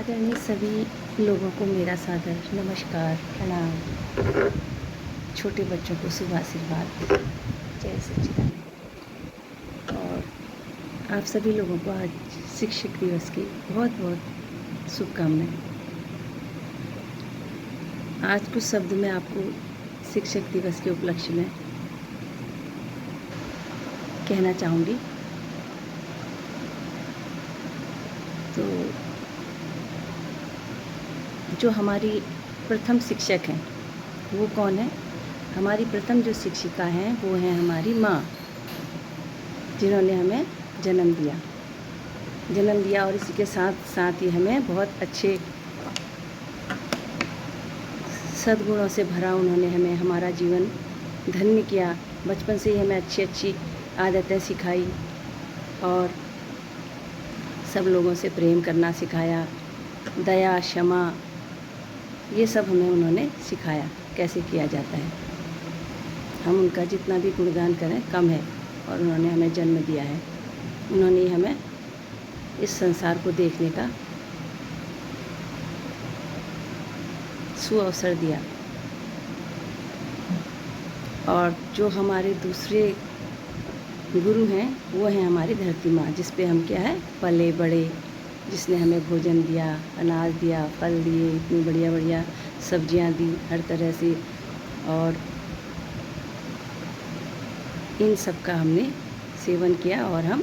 आदरणीय सभी लोगों को मेरा सादर नमस्कार, प्रणाम। छोटे बच्चों को शुभ आशीर्वाद, जय सच्चिदानंद। और आप सभी लोगों को आज शिक्षक दिवस की बहुत बहुत शुभकामनाएं। आज कुछ शब्द मैं आपको शिक्षक दिवस के उपलक्ष्य में कहना चाहूँगी। तो जो हमारी प्रथम शिक्षक हैं वो कौन है? हमारी प्रथम जो शिक्षिका हैं वो हैं हमारी माँ, जिन्होंने हमें जन्म दिया और इसी के साथ साथ ही हमें बहुत अच्छे सद्गुणों से भरा उन्होंने हमें हमारा जीवन धन्य किया। बचपन से ही हमें अच्छी अच्छी आदतें सिखाई और सब लोगों से प्रेम करना सिखाया, दया, क्षमा, ये सब हमें उन्होंने सिखाया कैसे किया जाता है। हम उनका जितना भी गुणगान करें कम है। और उन्होंने हमें जन्म दिया है, उन्होंने ही हमें इस संसार को देखने का सुअवसर दिया। और जो हमारे दूसरे गुरु हैं वो हैं हमारी धरती माँ, जिस पे हम क्या है पले बड़े, जिसने हमें भोजन दिया, अनाज दिया, फल दिए, इतनी बढ़िया बढ़िया सब्जियां दी हर तरह से। और इन सब का हमने सेवन किया और हम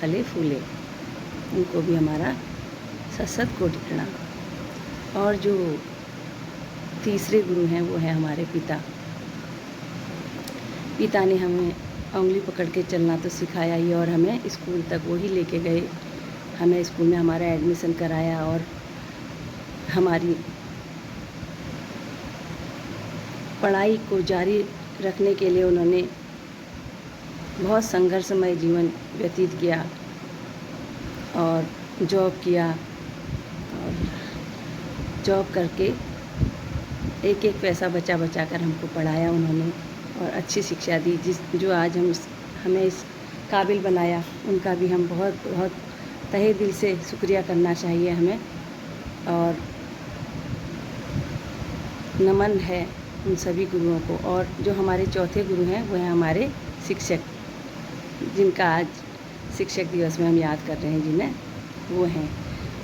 फले फूले। उनको भी हमारा सशत कोटि प्रणाम। और जो तीसरे गुरु हैं वो है हमारे पिता ने हमें उंगली पकड़ के चलना तो सिखाया ही, और हमें स्कूल तक वो ही लेके गए। हमें स्कूल में हमारा एडमिशन कराया और हमारी पढ़ाई को जारी रखने के लिए उन्होंने बहुत संघर्षमय जीवन व्यतीत किया और जॉब किया। और जॉब करके एक एक पैसा बचा बचा कर हमको पढ़ाया उन्होंने और अच्छी शिक्षा दी, जो आज हमें इस काबिल बनाया। उनका भी हम बहुत बहुत तहे दिल से शुक्रिया करना चाहिए हमें। और नमन है उन सभी गुरुओं को। और जो हमारे चौथे गुरु हैं वो हैं हमारे शिक्षक, जिनका आज शिक्षक दिवस में हम याद कर रहे हैं, जिन्हें वो हैं।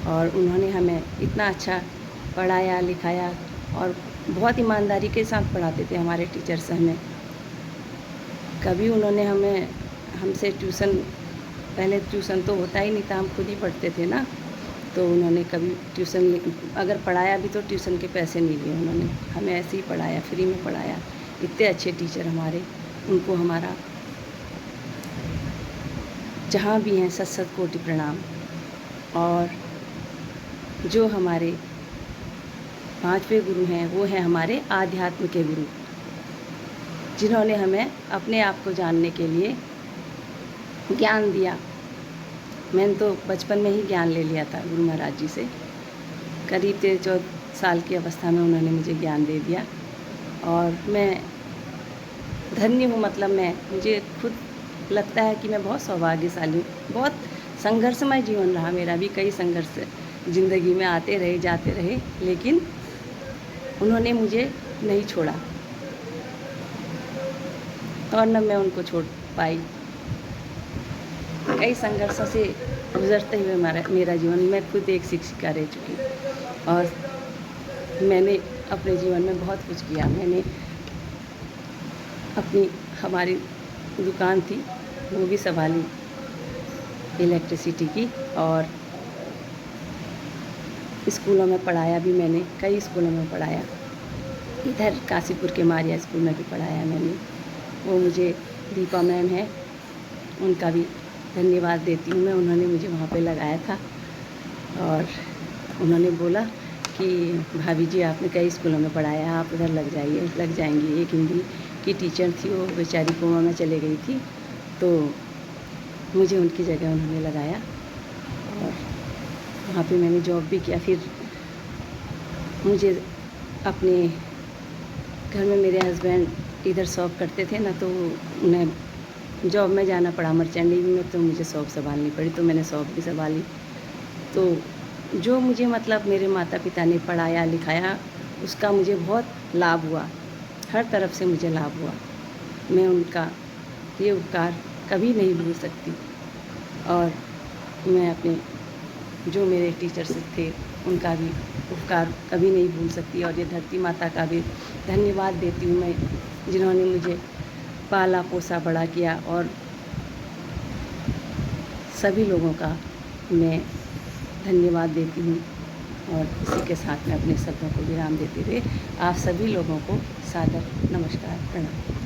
और उन्होंने हमें इतना अच्छा पढ़ाया लिखाया और बहुत ईमानदारी के साथ पढ़ाते थे हमारे टीचर्स हमें। कभी उन्होंने हमसे पहले ट्यूशन तो होता ही नहीं था, हम खुद ही पढ़ते थे ना। तो उन्होंने कभी ट्यूशन अगर पढ़ाया भी तो ट्यूशन के पैसे नहीं लिए उन्होंने, हमें ऐसे ही पढ़ाया, फ्री में पढ़ाया। इतने अच्छे टीचर हमारे, उनको हमारा जहाँ भी हैं सत कोटि प्रणाम। और जो हमारे पांचवें गुरु हैं वो हैं हमारे आध्यात्म के गुरु, जिन्होंने हमें अपने आप को जानने के लिए ज्ञान दिया। मैंने तो बचपन में ही ज्ञान ले लिया था गुरु महाराज जी से। करीब 13-14 साल की अवस्था में उन्होंने मुझे ज्ञान दे दिया और मैं धन्य हूँ। मतलब मुझे खुद लगता है कि मैं बहुत सौभाग्यशाली हूँ। बहुत संघर्षमय जीवन रहा मेरा भी, कई संघर्ष ज़िंदगी में आते रहे जाते रहे, लेकिन उन्होंने मुझे नहीं छोड़ा और न मैं उनको छोड़ पाई। कई संघर्षों से गुजरते हुए मेरा जीवन, मैं खुद एक शिक्षिका रह चुकी और मैंने अपने जीवन में बहुत कुछ किया। मैंने हमारी दुकान थी वो भी संभाली इलेक्ट्रिसिटी की, और स्कूलों में पढ़ाया भी मैंने, कई स्कूलों में पढ़ाया। इधर काशीपुर के मारिया स्कूल में भी पढ़ाया मैंने। वो मुझे दीपा मैम है, उनका भी धन्यवाद देती हूँ मैं। उन्होंने मुझे वहाँ पे लगाया था और उन्होंने बोला कि भाभी जी आपने कई स्कूलों में पढ़ाया, आप उधर लग जाएंगी। एक हिंदी की टीचर थी, वो बेचारी कोमा में चले गई थी, तो मुझे उनकी जगह उन्होंने लगाया और वहाँ पे मैंने जॉब भी किया। फिर मुझे अपने घर में मेरे हस्बैंड इधर शॉप करते थे ना, तो उन्हें जॉब में जाना पड़ा मर्चेंट नेवी में, तो मुझे शॉप संभालनी पड़ी, तो मैंने शॉप भी संभाली। तो जो मुझे मतलब मेरे माता पिता ने पढ़ाया लिखाया, उसका मुझे बहुत लाभ हुआ, हर तरफ से मुझे लाभ हुआ। मैं उनका ये उपकार कभी नहीं भूल सकती। और मैं अपने जो मेरे टीचर्स थे उनका भी उपकार कभी नहीं भूल सकती। और ये धरती माता का भी धन्यवाद देती हूँ मैं, जिन्होंने मुझे पाला पोसा बड़ा किया। और सभी लोगों का मैं धन्यवाद देती हूँ। और इसी के साथ मैं अपने शब्दों को विराम देते हुए आप सभी लोगों को सादर नमस्कार, प्रणाम।